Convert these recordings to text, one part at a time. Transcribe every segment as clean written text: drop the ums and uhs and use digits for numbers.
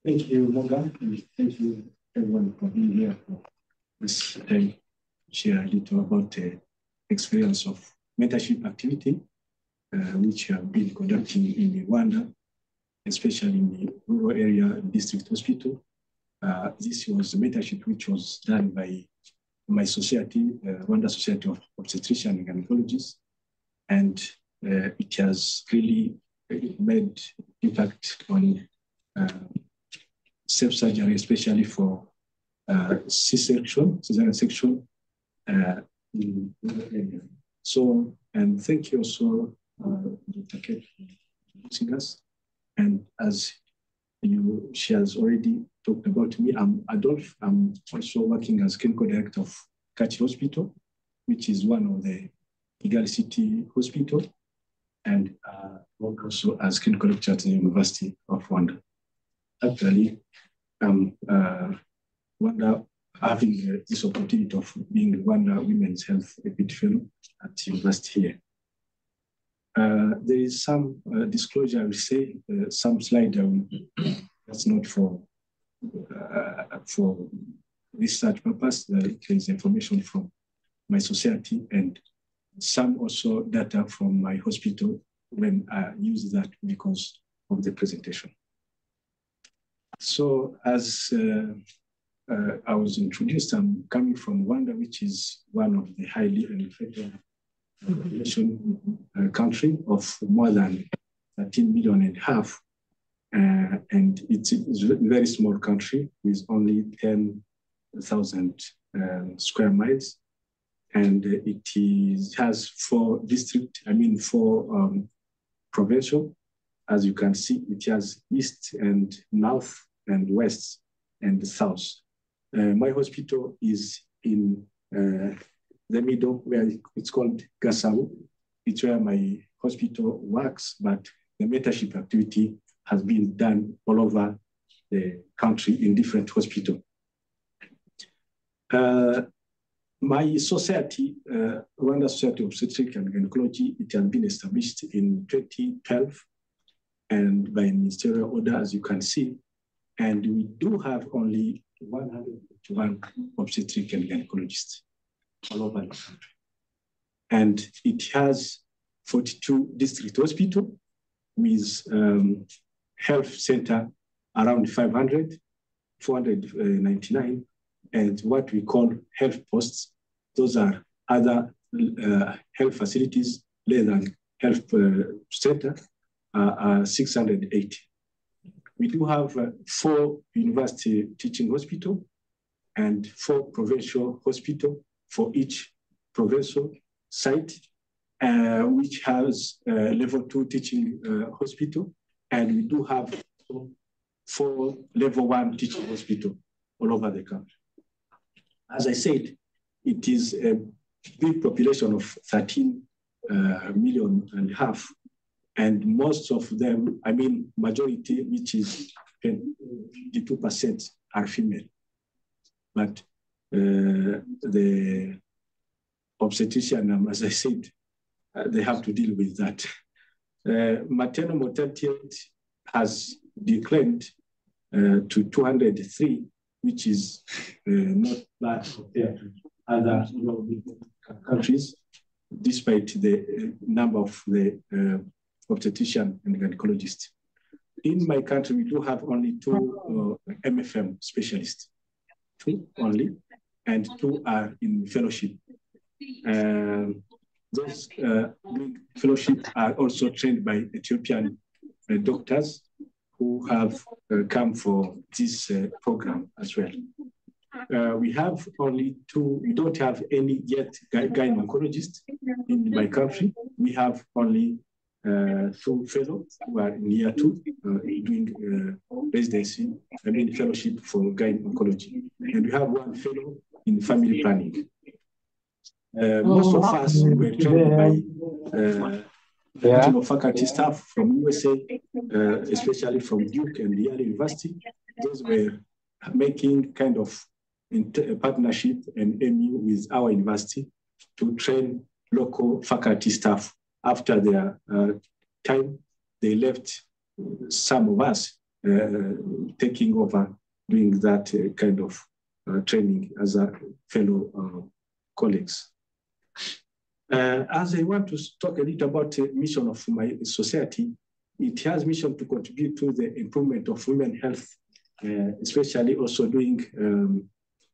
Thank you, Morgan, and thank you everyone for being here for this time. Share a little about the experience of mentorship activity, which have been conducting in Rwanda, especially in the rural area district hospital. This was a mentorship which was done by my society, Rwanda Society of Obstetricians and Gynecologists, and it has really made impact on safe surgery, especially for C-section, Cesarian section. So, and thank you also, Dr. Kate, for introducing us. And as she has already talked about me, I'm Adolphe. I'm also working as clinical director of Kachi Hospital, which is one of the Kigali City Hospital, and work also as clinical lecturer at the University of Rwanda. Actually, Rwanda having this opportunity of being Rwanda Women's Health Equity Fellow at the university here. There is some disclosure, I will say, some slide that's not for research purpose. There is information from my society and some also data from my hospital when I use that because of the presentation. So as I was introduced, I'm coming from Rwanda, which is one of the highly infected population country of more than 13 million and a half. And it's a very small country with only 10,000 square miles. And it has four provincial. As you can see, it has east and north and west and south. My hospital is in the middle, where it's called Gasau. It's where my hospital works, but the mentorship activity has been done all over the country in different hospitals. My society, Rwanda Society of Obstetrics and Gynecology, it has been established in 2012 and by ministerial order, as you can see. And we do have only 101 obstetric and gynecologists all over the country. And it has 42 district hospitals with health center around 500, 499, and what we call health posts. Those are other health facilities less than health center, 680. We do have 4 university teaching hospitals and 4 provincial hospitals for each provincial site, which has level 2 teaching hospital. And we do have 4 level 1 teaching hospitals all over the country. As I said, it is a big population of 13 million and a half. And most of them, I mean, majority, which is 52% are female. But the obstetrician, as I said, they have to deal with that. Maternal mortality rate has declined to 203, which is not bad compared to other countries, despite the number of the obstetrician and gynecologist. In my country, we do have only 2 MFM specialists, 2 only, and 2 are in fellowship. Those fellowship are also trained by Ethiopian doctors who have come for this program as well. We have only 2, we don't have any yet gynecologists in my country. We have only 2 fellows who are in year 2 doing residency, fellowship for gynecology. And we have 1 fellow in family planning. Most of us were trained by regional faculty staff from USA, especially from Duke and Yale University. Those were making kind of partnership and MU with our university to train local faculty staff. After their time, they left some of us taking over, doing that kind of training as a fellow colleagues. As I want to talk a little about the mission of my society, it has mission to contribute to the improvement of women's health, especially also doing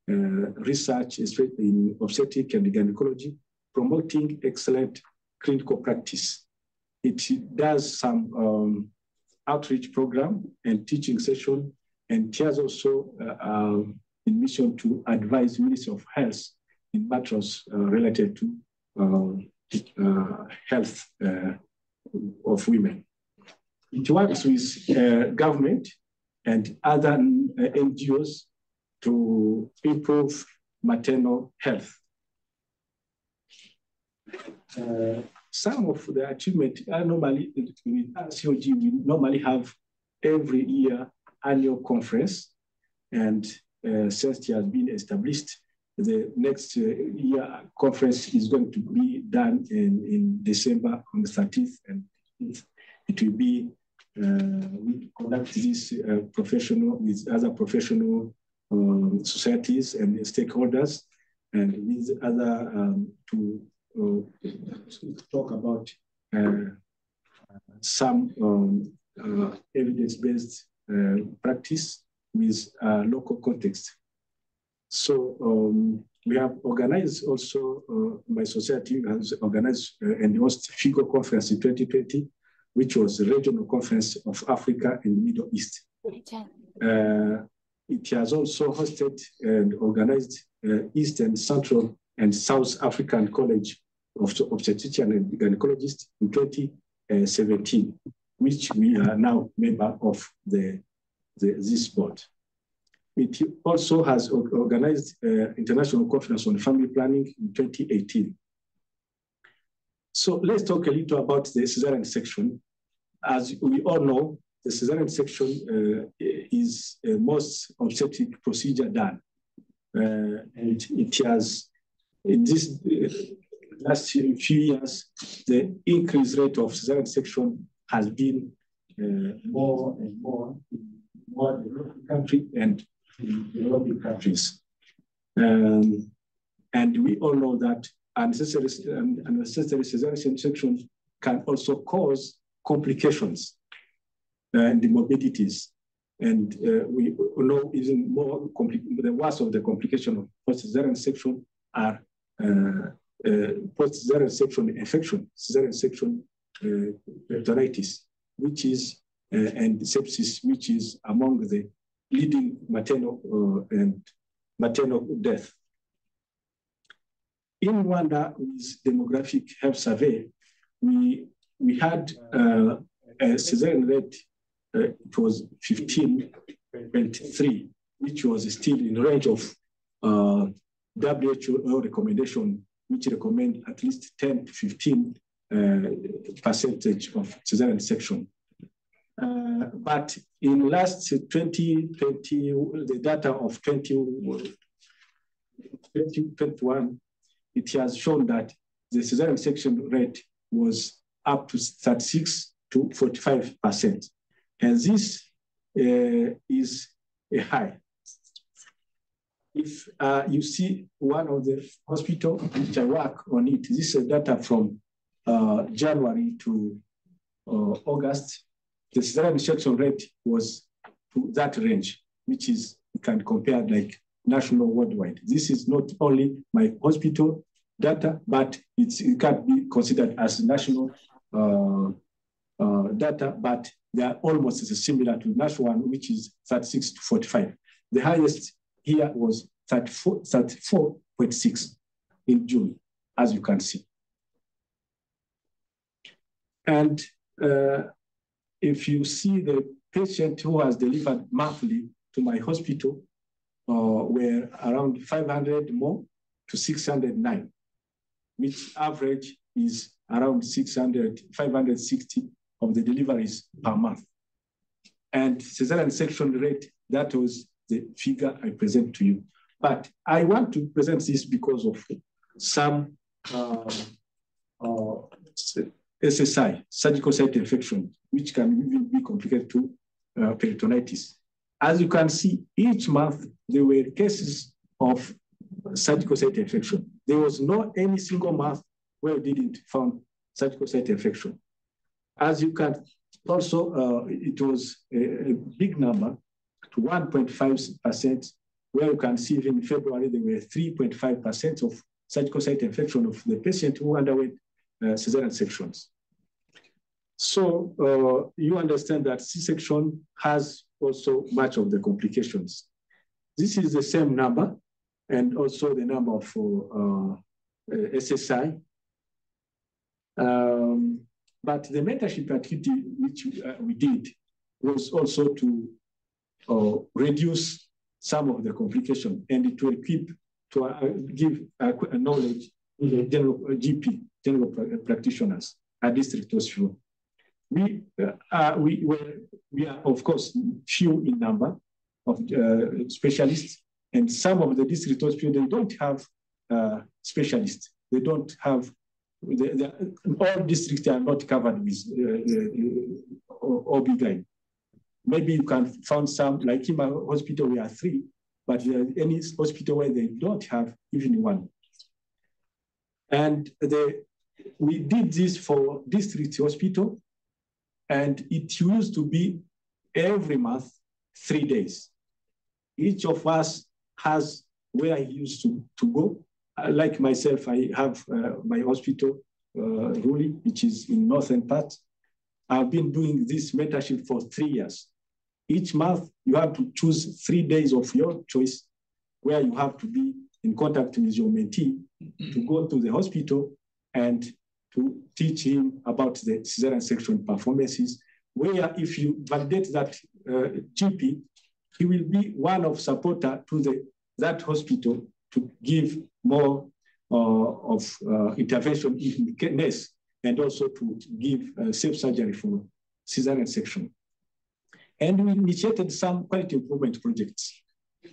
research in obstetric and gynecology, promoting excellent clinical practice. It does some outreach program and teaching session, and it has also a mission to advise Ministry of Health in matters related to health of women. It works with government and other NGOs to improve maternal health. Some of the achievement are normally, with RSOG, we normally have every year annual conference, and since it has been established, the next year conference is going to be done in December on the 30th, and it will be, we conduct this professional with other professional societies and stakeholders, and with other to talk about some evidence-based practice with local context. So we have organized also, my society has organized and hosted FIGO conference in 2020, which was the regional conference of Africa and the Middle East. It has also hosted and organized East and Central and South African College of Obstetrician and Gynecologists in 2017, which we are now member of this board. It also has organized international conference on family planning in 2018. So let's talk a little about the cesarean section. As we all know, the cesarean section is the most obstetric procedure done. And it has, in this last few years, the increased rate of cesarean section has been more and more in more developing countries and in developing countries. And we all know that unnecessary cesarean section can also cause complications and the morbidities. And we know even more, the worst of the complication of post-cesarean section are post-cesarean section infection, cesarean section peritonitis, which is, and sepsis, which is among the leading maternal and maternal death. In Rwanda, with demographic health survey, we had a cesarean rate, it was 15.3, which was still in the range of WHO recommendation, which recommend at least 10 to 15% of cesarean section. But in last 2020, the data of 2021, it has shown that the cesarean section rate was up to 36 to 45%. And this is a high. If you see one of the hospitals which I work on it, this is data from January to August. The cesarean section rate was to that range, which is, you can compare like national worldwide. This is not only my hospital data, but it can be considered as national data, but they are almost similar to national one, which is 36 to 45. The highest here was 34.6 in June, as you can see. And if you see the patient who has delivered monthly to my hospital were around 500 more to 609, which average is around 560 of the deliveries per month. And cesarean section rate, that was the figure I present to you. But I want to present this because of some SSI, surgical site infection, which can even be complicated to peritonitis. As you can see, each month there were cases of surgical site infection. There was not any single month where we didn't find surgical site infection. As you can also, it was a big number, to 1.5%, where you can see even in February, there were 3.5% of surgical site infection of the patient who underwent cesarean sections. So you understand that C-section has also much of the complications. This is the same number, and also the number of SSI. But the mentorship activity which we did was also to reduce some of the complication and to equip, to give a knowledge to the general GP, general practitioners at district hospital. We are, of course, few in number of specialists, and some of the district hospitals, they don't have specialists. They don't have, all districts are not covered with OB-GYN. Maybe you can find some, like in my hospital, we are 3, but there are any hospital where they don't have even 1. And we did this for district hospital, and it used to be every month, 3 days. Each of us has where he used to go. Like myself, I have my hospital, Ruli, which is in northern part. I've been doing this mentorship for 3 years. Each month, you have to choose 3 days of your choice where you have to be in contact with your mentee to go to the hospital and to teach him about the cesarean section performances, where if you validate that GP, he will be one of supporter to that hospital to give more of intervention in case, and also to give safe surgery for cesarean section. And we initiated some quality improvement projects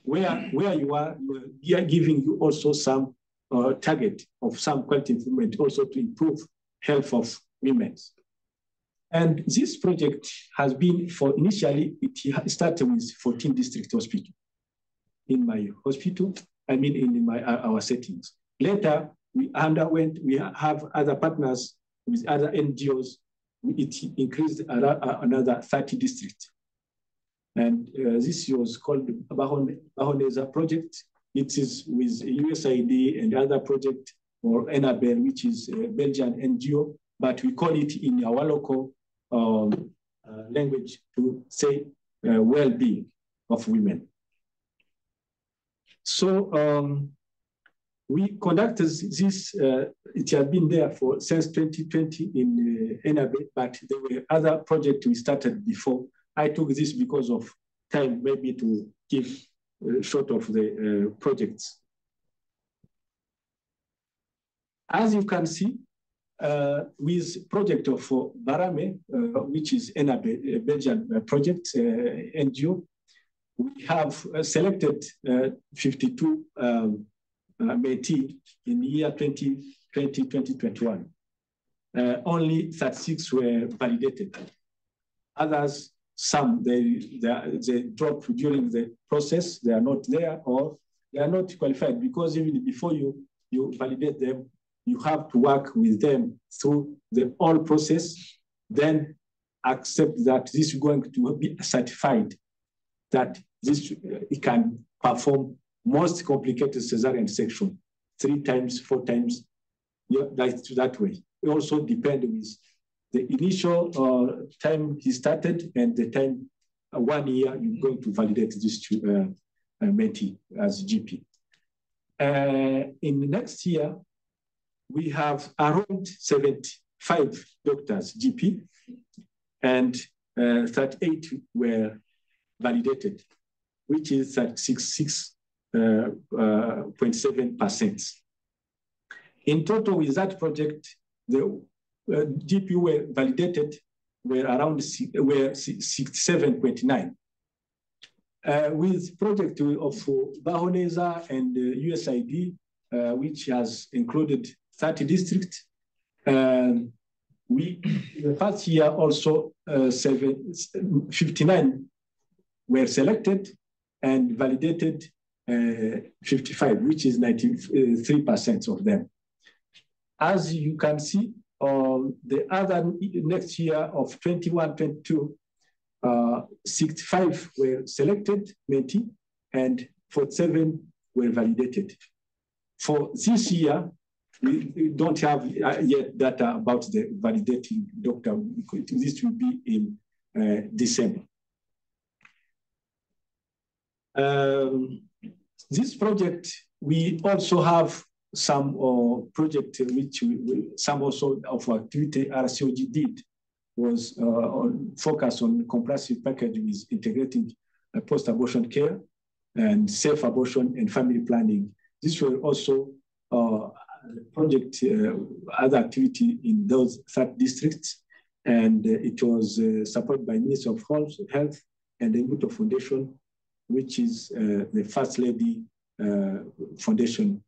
where you are giving you also some target of some quality improvement also to improve health of women. And this project has been for, initially, it started with 14 district hospitals in my hospital, I mean in our settings. Later, we have other partners with other NGOs. It increased another 30 districts. And this was called Bahoneza project. It is with USAID and other project, or NABEL, which is a Belgian NGO, but we call it in our local language to say well-being of women. So we conducted this, it had been there since 2020 in NABEL, but there were other projects we started before. I took this because of time, maybe to give short of the projects. As you can see, with project of Barame, which is a Belgian project, NGO, we have selected 52 Métis in the year 2020-2021. Only 36 were validated. Others, some, they drop during the process, they are not there, or they are not qualified, because even before you validate them, you have to work with them through the whole process, then accept that this is going to be certified, that this it can perform most complicated cesarean section 3 times, 4 times, that way. It also depends with the initial time he started and the time 1 year you're going to validate this mentee as GP. In the next year, we have around 75 doctors, GP, and 38 were validated, which is at 66.7%. In total, with that project, the GP were validated were around 67.9. With project of Bahoneza and USAID, which has included 30 districts, we the past year also 59 were selected and validated 55, which is 93% of them. As you can see, the other next year of 21-22, 65 were selected, mentee, and 47 were validated. For this year, we don't have yet data about the validating doctor. This will be in December. This project, we also have some project which some also of activity RSOG did was focused on comprehensive package with integrating post-abortion care and safe abortion and family planning. This were also project, other activity in those 3 districts, and it was supported by Ministry of Health and the Imbuto Foundation, which is the First Lady Foundation.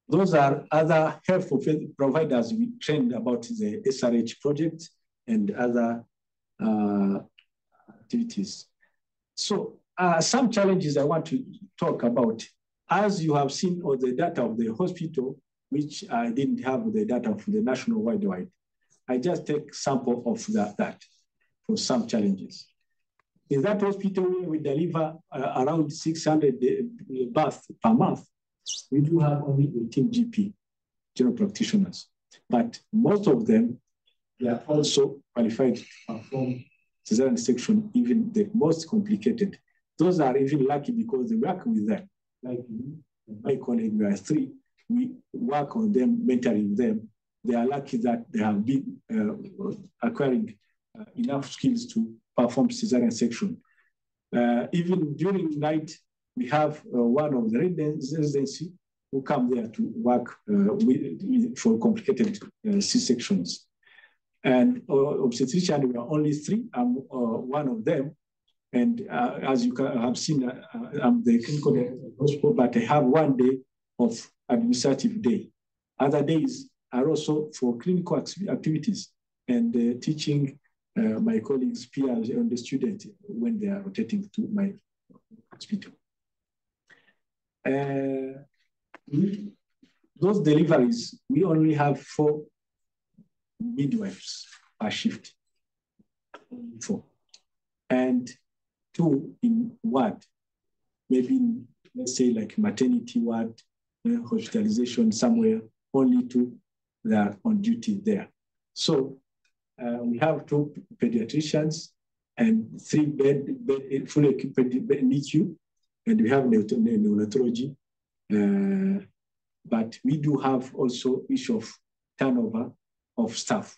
Those are other health providers we trained about the SRH project and other activities. So some challenges I want to talk about. As you have seen all the data of the hospital, which I didn't have the data for the national worldwide, I just take sample of that for some challenges. In that hospital, we deliver around 600 births per month. We do have only 18 GP, general practitioners, but most of them, they are also qualified to perform cesarean section, even the most complicated. Those are even lucky because they work with them. Like my colleague, we are 3, we work on them, mentoring them. They are lucky that they have been acquiring enough skills to perform cesarean section. Even during night, we have one of the residency who come there to work for complicated C-sections. And obstetrician, we are only 3. I'm one of them. And as you have seen, I'm the clinical director of the hospital, but I have 1 day of administrative day. Other days are also for clinical activities and teaching my colleagues, peers, and the students when they are rotating to my hospital. Those deliveries, we only have 4 midwives per shift. 4. And 2 in ward, maybe in, let's say like maternity ward, hospitalization somewhere, only 2 that are on duty there. So we have 2 pediatricians and 3 fully equipped NICU, and we have neonatology. But we do have also issue of turnover of staff.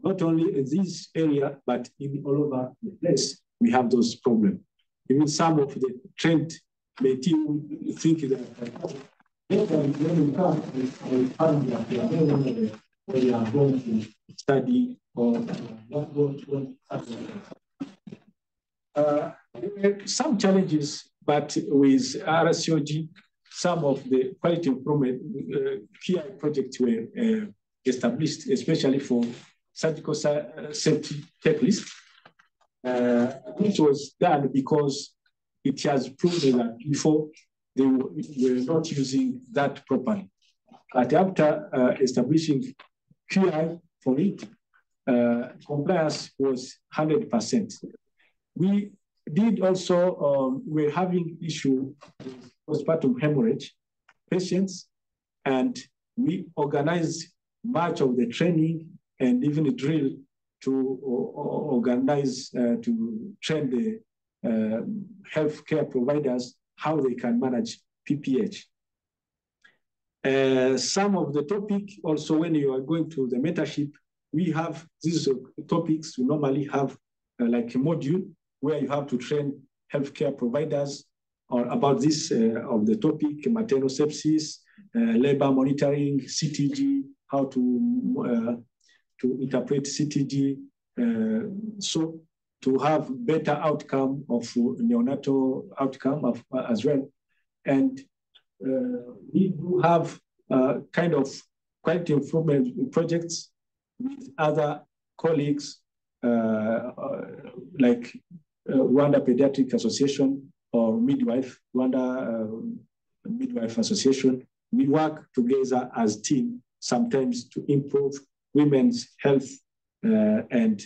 Not only in this area, but even all over the place, we have those problems. Even some of the trained team think that when we come, we are going to study or not going to. Some challenges, but with RSOG, some of the quality improvement PI projects were established, especially for surgical safety checklist, which was done because it has proven that before they were not using that properly. But after establishing QI for it, compliance was 100%. We did also, we're having issue with postpartum hemorrhage patients, and we organized much of the training and even a drill to organize, to train the healthcare providers how they can manage PPH. Some of the topic also when you are going to the mentorship, we have these topics. We normally have like a module where you have to train healthcare providers or about this of the topic, maternal sepsis, labor monitoring, CTG, how to interpret CTG, so to have better outcome of neonatal outcome as well. And we do have kind of quality improvement projects with other colleagues like Rwanda Pediatric Association or Rwanda Midwife Association, we work together as a team sometimes to improve women's health and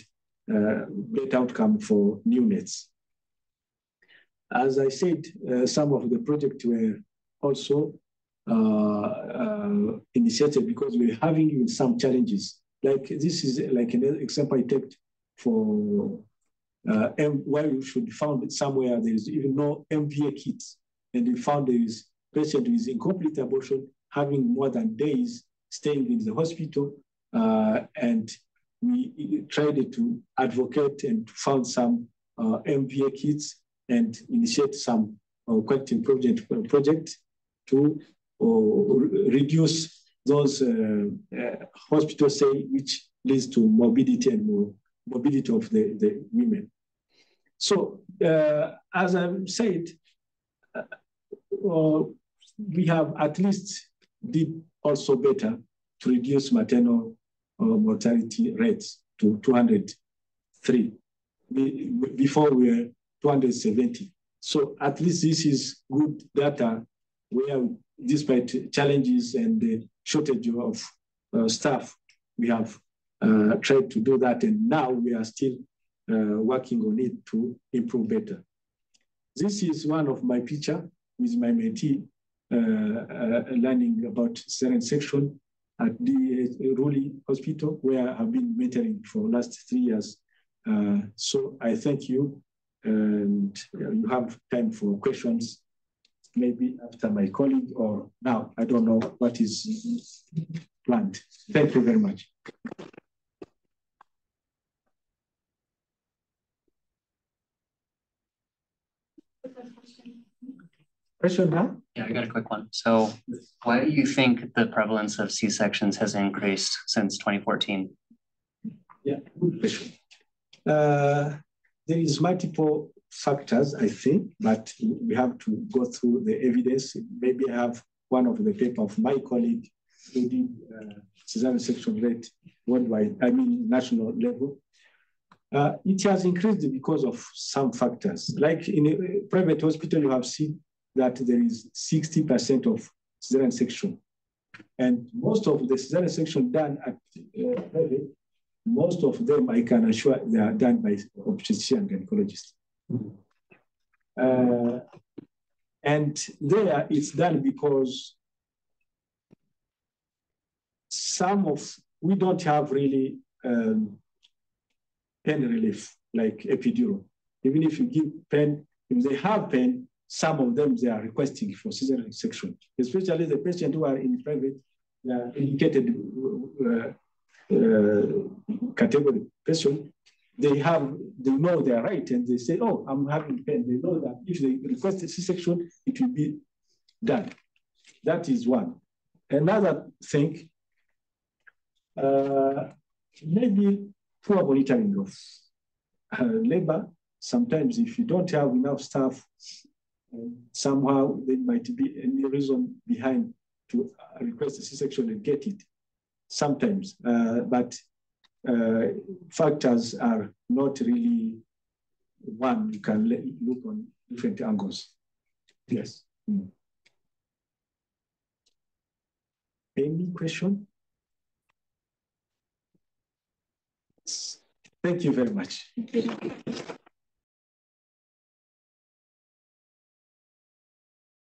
better outcome for neonates. As I said, some of the projects were also initiated because we're having some challenges. Like this is like an example I take for where we should found somewhere there is even no MVA kits, and we found there is patient with incomplete abortion having more than days staying in the hospital, and we tried to advocate and found some MVA kits and initiate some quality improvement project to reduce those hospital stay, which leads to morbidity and mobility of the women. So, as I've said, we have at least did also better to reduce maternal mortality rates to 203. Before we were 270. So at least this is good data where, despite challenges and the shortage of staff, we have tried to do that, and now we are still working on it to improve better. This is one of my picture with my mentee learning about cesarean section at the Ruli Hospital, where I've been mentoring for the last 3 years. So I thank you, and you have time for questions, maybe after my colleague or now. I don't know what is planned. Thank you very much. Question now? Yeah, I got a quick one. So why do you think the prevalence of C-sections has increased since 2014? Yeah, good question. There is multiple factors, I think, but we have to go through the evidence. Maybe I have one of the paper of my colleague who did cesarean section rate worldwide, I mean national level. It has increased because of some factors. Like in a private hospital, you have seen that there is 60% of cesarean section. And most of the cesarean section done at private, most of them, I can assure, they are done by obstetrician and gynecologists. And there it's done because we don't have really pain relief like epidural. Even if you give pain, if they have pain, some of them, they are requesting for cesarean section, especially the patients who are in private, they are indicated category patient. They know they are right, and they say, oh, I'm having pain. They know that if they request a C-section, it will be done. That is one. Another thing, maybe poor monitoring of labor. Sometimes if you don't have enough staff, somehow there might be any reason behind to request a C-section and get it. Sometimes, but factors are not really one. You can look on different angles. Yes. Any question? Thank you very much.